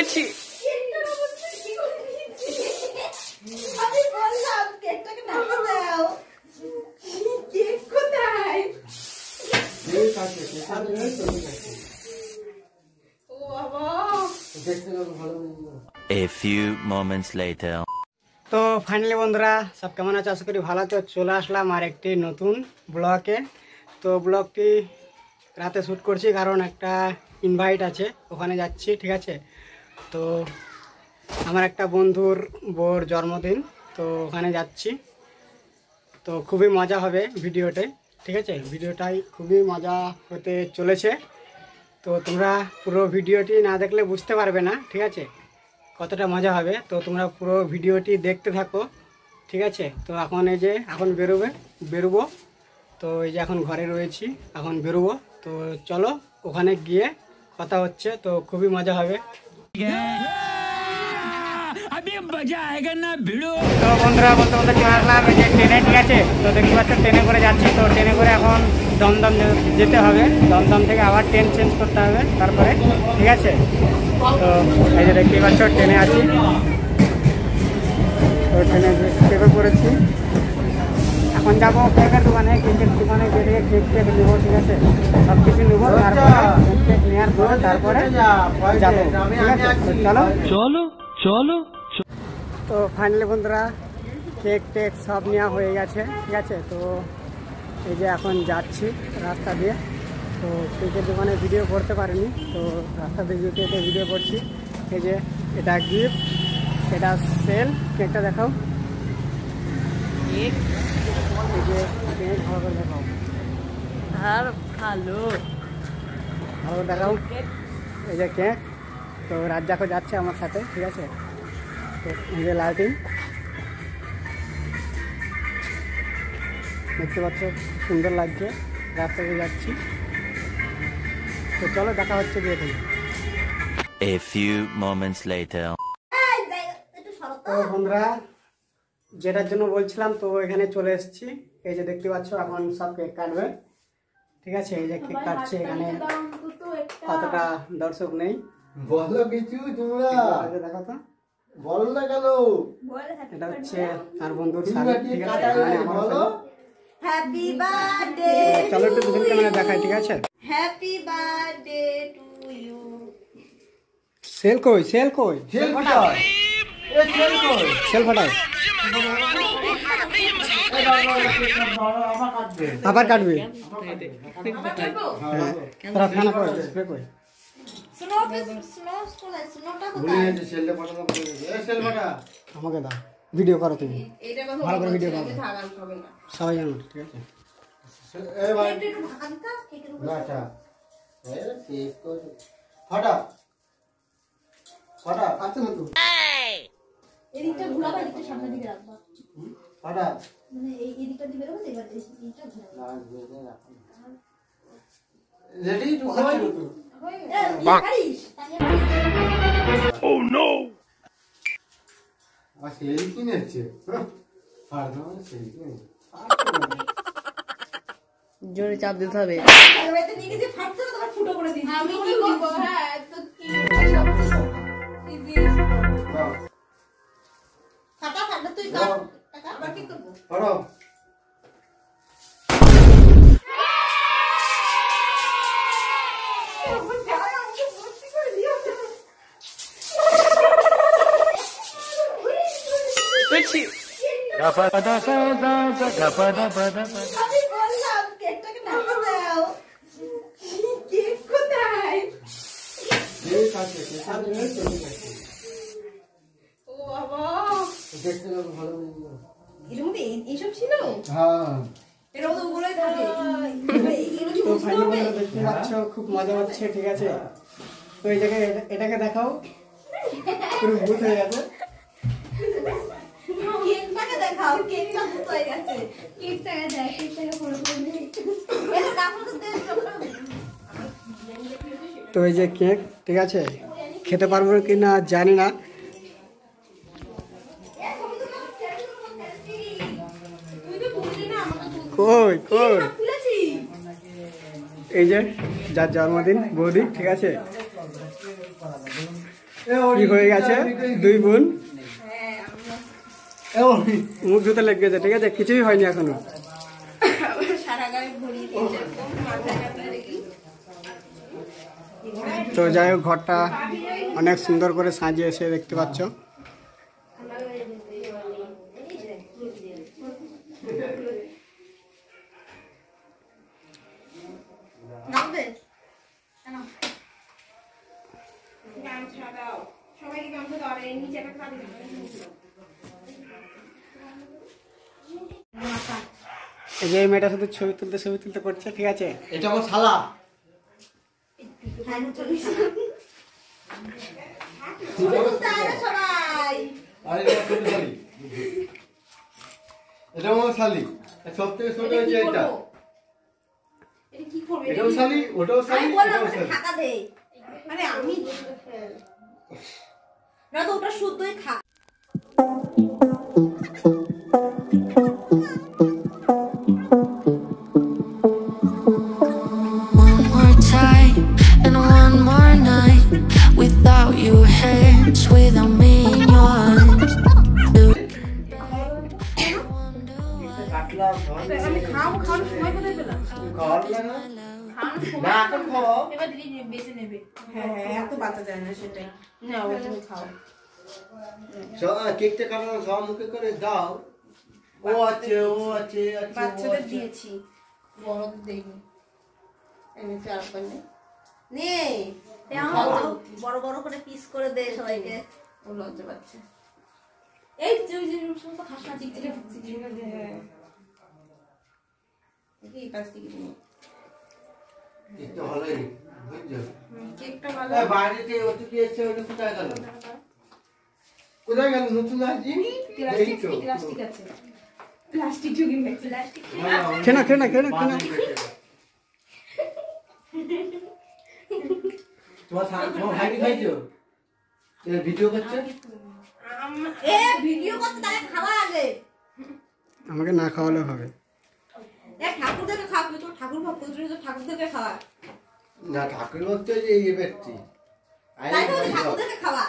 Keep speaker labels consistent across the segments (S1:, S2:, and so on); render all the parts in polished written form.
S1: পেয়েছি।
S2: আমি বললাম কেকটাকে ঢাকা দাও। কেক কোথায়?
S3: কেক আছে, কেক আছে, কেক আছে।
S2: ও বাবা,
S3: দেখতে খুব ভালো লাগলো।
S4: A few moments later.
S1: তো ফাইনালি বন্ধুরা সব কেমন আছে, আশা করি ভালো আছে। চলে আসলাম আর একটি নতুন ব্লগে। তো ব্লগটি রাতে শ্যুট করছি কারণ একটা ইনভাইট আছে, ওখানে যাচ্ছি। ঠিক আছে, তো আমার একটা বন্ধুর বোর জন্মদিন, তো ওখানে যাচ্ছি। তো খুবই মজা হবে ভিডিওতে। ঠিক আছে, ভিডিওটাই খুবই মজা হতে চলেছে। তো তোমরা পুরো ভিডিওটি না দেখলে বুঝতে পারবে না, ঠিক আছে, কতটা মজা হবে। তো তোমরা পুরো ভিডিওটি দেখতে থাকো। ঠিক আছে, তো এখন এই যে এখন বেরোবো। তো এই যে এখন ঘরে রয়েছি, এখন বেরোবো। তো চলো ওখানে গিয়ে কথা হচ্ছে। তো খুবই মজা হবে। তো বন্ধুরা বলতে বলতে চলে আসলাম এই যে ট্রেনে। ঠিক আছে, তো দেখতে পাচ্ছ ট্রেনে করে যাচ্ছি। তো ট্রেনে করে এখন দমদম যেতে হবে। দমদম থেকে আবার ট্রেন চেঞ্জ করতে হবে তারপরে। ঠিক আছে, তো এই যে দেখতে পাচ্ছ ট্রেনে আছি। তো ট্রেনে চেপে পড়েছি। এখন যাবো কেকের দোকানে। কেকের দোকানে গিয়ে কেক নেবো। ঠিক আছে, সব কিছু নেবো, তারপরে কেক নেওয়ার পর তারপরে যাবো। ঠিক আছে, তো চলো চলো। তো ফাইনালি বন্ধুরা কেক টেক সব নেওয়া হয়ে গেছে। ঠিক আছে, তো এই যে এখন যাচ্ছি রাস্তা দিয়ে। তো কেকের দোকানে ভিডিও করতে পারিনি, তো রাস্তা দিয়ে যেতে যেতে ভিডিও করছি। এই যে এটা গিফট, এটা সেল। কেকটা দেখাও, কেক। এই যে কেক ভালো করে দেখাও,
S2: আর ভালো
S1: ভালো দেখাও। এই যে কেক। তো রাজ্জাকও যাচ্ছে আমার সাথে। ঠিক আছে, তো এই যে লাইটিং দেখতে পাচ্ছ, সুন্দর লাগছে। রাস্তা দিয়ে যাচ্ছি। তো চলো দেখা হচ্ছে গিয়ে থেকে।
S4: A few moments later.
S1: তো বন্ধুরা যেটার জন্য বলছিলাম, তো এখানে চলে এসেছি। এই যে দেখতে পাচ্ছ এখন সব কেক কাটবে। ঠিক আছে, এই যে কেক কাটছে। এখানে কতটা দর্শক নেই,
S3: বলো কিছু তোমরা,
S1: দেখো তো।
S3: বলো না কেন?
S1: এটা হচ্ছে আর বন্ধুর সাথে। ঠিক আছে,
S3: বলো।
S2: Happy birthday.
S1: চলো একটু দুজন ক্যামেরা দেখাই। ঠিক আছে,
S2: হ্যাপি বার্থডে টু ইউ।
S1: সেল কই, সেল কই,
S3: সেল ফাটাও। এ সেল কই?
S1: সেল ফাটাও।
S3: আমার কাটবে।
S1: আবার কাটবি।
S3: হ্যাঁ।
S1: তোরা খানা কই, স্প্রে কই।
S2: স্নোটা
S3: ভুলে গেছি, সেলটা ফাটানো ভুলে গেছি। এ সেল ফাটা।
S1: আমাকে দাও, ভিডিও করো তুমি,
S2: এটা কথা
S1: ভালো করে ভিডিও করো,
S2: ঢাকান হবে না।
S1: সবাই জানো। ঠিক আছে,
S3: এ ভাই
S2: একটু ঢাকা দিতা কেকের উপর।
S3: নাটা। এ কেক কই? ফাটা। ফাটা কাটতে না তো।
S2: এদিকটা ঘোরাবা, এদিকটা সামনের দিকে রাখবা।
S3: ফাটা।
S2: মানে এই দিকটা দিয়ে বেরোবে, এবার এইটা ঘোরাবা।
S3: Ready to go?
S2: হয়ে গেছে। পারিস?
S4: Oh no!
S3: আর সেই কিনেছে। ফাটা মানে সেই কিনেছে।
S5: জোরে চাপ দিতে হবে।
S2: এবারে নিয়ে গেছে ফাটছে না, তোমার ফুটো করে দিই। আমি কি করব? হ্যাঁ, তো কি
S3: দাও।
S2: ফাটা ফাটা তুই কাট। আবার কি করব?
S3: ফাটাও।
S1: পেয়েছি।
S2: আমি বললাম কেকটাকে ঢাকা দাও। কেক কোথায়?
S3: কেক আছে, কেক আছে, কেক আছে।
S2: ও বাবা,
S3: দেখতে খুব ভালো লাগলো।
S2: এর মধ্যে এইসব ছিল?
S3: হ্যাঁ।
S2: এর মধ্যে ওগুলোই থাকে। এগুলো কি
S1: তো
S2: বুঝতে
S1: ফাইনালি
S2: হবে?
S1: দেখতে পাচ্ছ খুব মজা হচ্ছে। ঠিক আছে, তো এই জায়গায় এটাকে দেখাও, পুরো ভূত হয়ে গেছে।
S2: কেকটাকে দেখাও, কেকটা ভূত হয়ে গেছে। কেকটাকে দেখ, কেকটাকে ফটো করে নে। এটা কাপড় দিয়ে
S1: তো এই যে কেক। ঠিক আছে, খেতে পারবো কি না জানি না। কই কই, এই যে যার জন্মদিন বৌদি। ঠিক আছে, কি হয়ে গেছে দুই বোন মুখ ধুতে লেগে গেছে, ঠিক আছে, কিছুই হয়নি এখনো। তো যাই হোক, ঘরটা অনেক সুন্দর করে সাজিয়েছে দেখতে পাচ্ছ। এই যে এই মেয়েটা শুধু ছবি তুলতে করছে, ঠিক আছে।
S3: এটা আমার শালা। আরে এটা ছোট শালি, এটা আমার শালি। সব থেকে ছোট হচ্ছে এটা। এটাও শালি, ওটাও শালি, এটাও শালি।
S2: আরে আমি না তো ওটা শুদ্ধই খা।
S6: One more time and one more night without your hands, without me in your arms.
S2: আমি খাওয়ানোর সময় কোথায় পেলাম?
S3: না, এখন খাও।
S2: এবার দিদি বেঁচে নেবে। হ্যাঁ এত বাঁচা যায় না, সেটাই না। ও তুমি খাও।
S3: কেকটা কাটানো সব মুখে করে দাও। ও আছে, ও আছে, আছে।
S2: বাচ্চাদের দিয়েছি, বড়দের দেইনি। আমি চার পানি নেই, বড় বড় করে পিস করে দে সবাইকে। ও লজ্জা পাচ্ছে। এই তুই যে সমস্ত খাস না, চিকচিকে চিকচিকে দে। এই পাশ থেকে নিয়ে
S3: কেকটা ভালোই, বুঝছো?
S2: কেকটা ভালো।
S3: এই বাইরেতে ওদিকে এসে ওটা কোথায় গেল? কোথায় গেল নতুন আসছি?
S2: প্লাস্টিক আছে, প্লাস্টিক ঢুকিয়ে গেছে। প্লাস্টিক
S1: কেনা
S3: তোমার ভাই খাইছো? ভিডিও করছে?
S2: এ ভিডিও করতে তাহলে খাওয়া আগে।
S1: আমাকে না খাওয়ালেও হবে।
S2: এ ঠাকুর থেকে খাওয়া, তো ঠাকুর ভক্ত, তো ঠাকুর থেকে খাওয়া।
S3: না, ঠাকুর হচ্ছে যে এই ব্যক্তি।
S2: তাই তো ঠাকুর থেকে খাওয়া।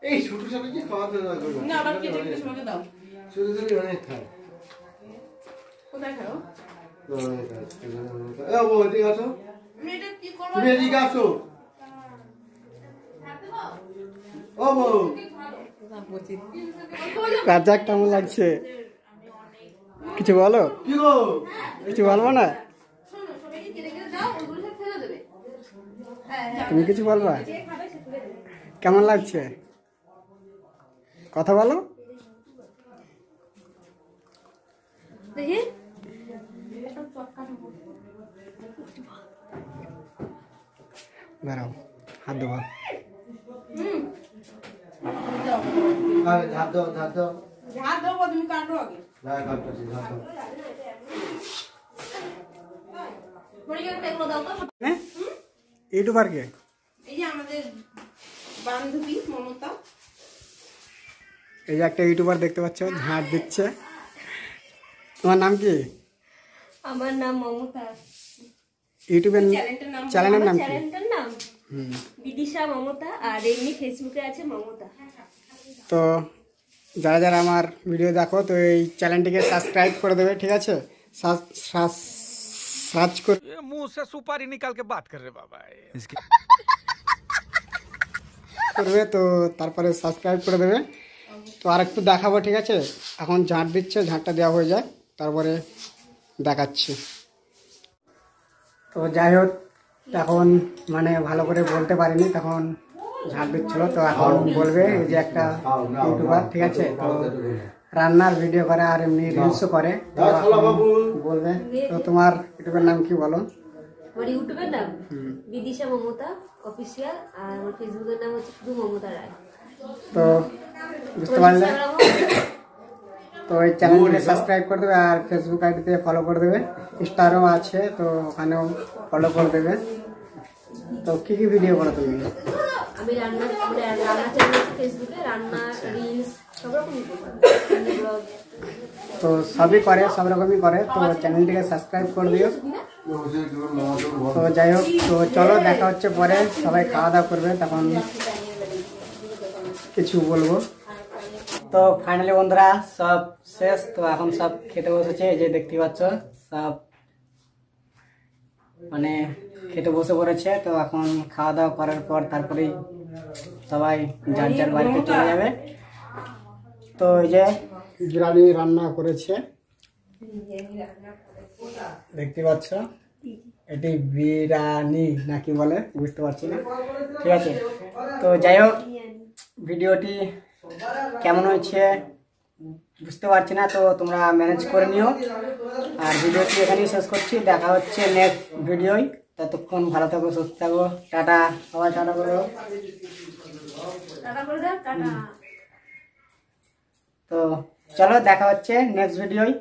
S3: এই ছোট ছোট যে খাওয়াতে
S2: না, আবার কেটে কেটে সবাইকে দাও।
S3: ছোট ছোট অনেক খায়।
S2: কোথায় খাও?
S3: এদিকে আসো,
S2: আমি এটা কি করব?
S3: তুমি এদিকে আসো। ও বউ,
S1: রাজ্জাক কেমন লাগছে? কিছু বলো।
S3: কি গো?
S1: কিছু বলবো না?
S2: শোনো, সবাইকে কেটে কেটে দাও, ওগুলো সব ফেলে দেবে। হ্যাঁ
S1: তুমি কিছু বলবা?
S2: যে খাবে সে ফেলে দেবে।
S1: কেমন লাগছে কথা বলো।
S2: দেখি
S1: দাঁড়াও, হাত দেবো।
S3: আরে ধার দাও, ধার দাও।
S2: ঝাড় দেবো, তুমি কাটো আগে।
S3: না, কাটতেছি, ধার দাও।
S2: পরিষ্কার এগুলো দাও তো।
S1: ইউটিউবার কে?
S2: এই যে আমাদের বান্ধবী মমতা।
S1: এই যে একটা ইউটিউবার দেখতে পাচ্ছ, ঝাঁট দিচ্ছে। তোমার নাম কি?
S7: আমার নাম মমতা।
S1: ইউটিউবের চ্যানেলের নাম কি?
S7: চ্যানেলটার নাম বিদিশা মমতা, আর এমনি ফেসবুকে আছে মমতা।
S1: তো যারা যারা আমার ভিডিও দেখো, তো এই চ্যানেলটিকে সাবস্ক্রাইব করে দেবে, ঠিক আছে। সার্চ করে
S8: मुंह से सुपारी निकाल के बात कर रहे बाबा
S1: করবে, তো তারপরে সাবস্ক্রাইব করে দেবে। তো আর একটু দেখাবো, ঠিক আছে। এখন ঝাঁট দিচ্ছে, ঝাঁটটা দেওয়া হয়ে যায়, তারপরে দেখাচ্ছি। তো যাই হোক, তখন মানে ভালো করে বলতে পারিনি, তখন ঝাঁট দিচ্ছিল। তো এখন বলবে, এই যে একটা ইউটিউবার, ঠিক আছে, তো রান্নার ভিডিও করে আর এমনি রিলসও করে, তো বলবে। তো তোমার ইউটিউবের নাম কি বলো?
S7: আমার ইউটিউবের নাম বিদিশা মমতা অফিসিয়াল, আর আমার ফেসবুকের নাম হচ্ছে শুধু মমতা রায়।
S1: তো বুঝতে পারলে। তো এই চ্যানেলটিকে সাবস্ক্রাইব করে দেবে, আর ফেসবুক আইডিতে ফলো করে দেবে, ইনস্টাগ্রাম আছে, তো ওখানেও ফলো করে দেবে। তো কী কী ভিডিও করো তুমি?
S7: আমি রান্না চ্যানেল আছে ফেসবুকে, রান্না রিলস সব রকমই ব্লগ
S1: তো সবই করে, সব রকমই করে। তো চ্যানেলটিকে সাবস্ক্রাইব করে দিও। তো যাই হোক, তো চলো দেখা হচ্ছে পরে, সবাই খাওয়া দাওয়া করবে তখন কিছু বলবো। তো ফাইনালি বন্ধুরা সব শেষ, তো এখন সব খেতে বসেছে, এই যে দেখতে পাচ্ছ সব মানে খেতে বসে পড়েছে। তো এখন খাওয়া দাওয়া করার পর তারপরেই সবাই যার যার বাড়িতে চলে যাবে। তো এই যে বিরিয়ানি রান্না করেছে দেখতে পাচ্ছ, এটি বিরিয়ানি নাকি বলে বুঝতে পারছি না, ঠিক আছে। তো যাই হোক, ভিডিওটি কেমন হয়েছে বুঝতে পারছি না, তো তোমরা ম্যানেজ করে নিও। আর ভিডিওটি এখানেই শেষ করছি, দেখা হচ্ছে নেক্সট ভিডিওয়। ততক্ষণ ভালো থাকো, সুস্থ থাকো, টাটা, সবাই টাটা করো।
S7: টাটা করে দাও, টাটা।
S1: তো চলো দেখা হচ্ছে নেক্সট ভিডিওয়।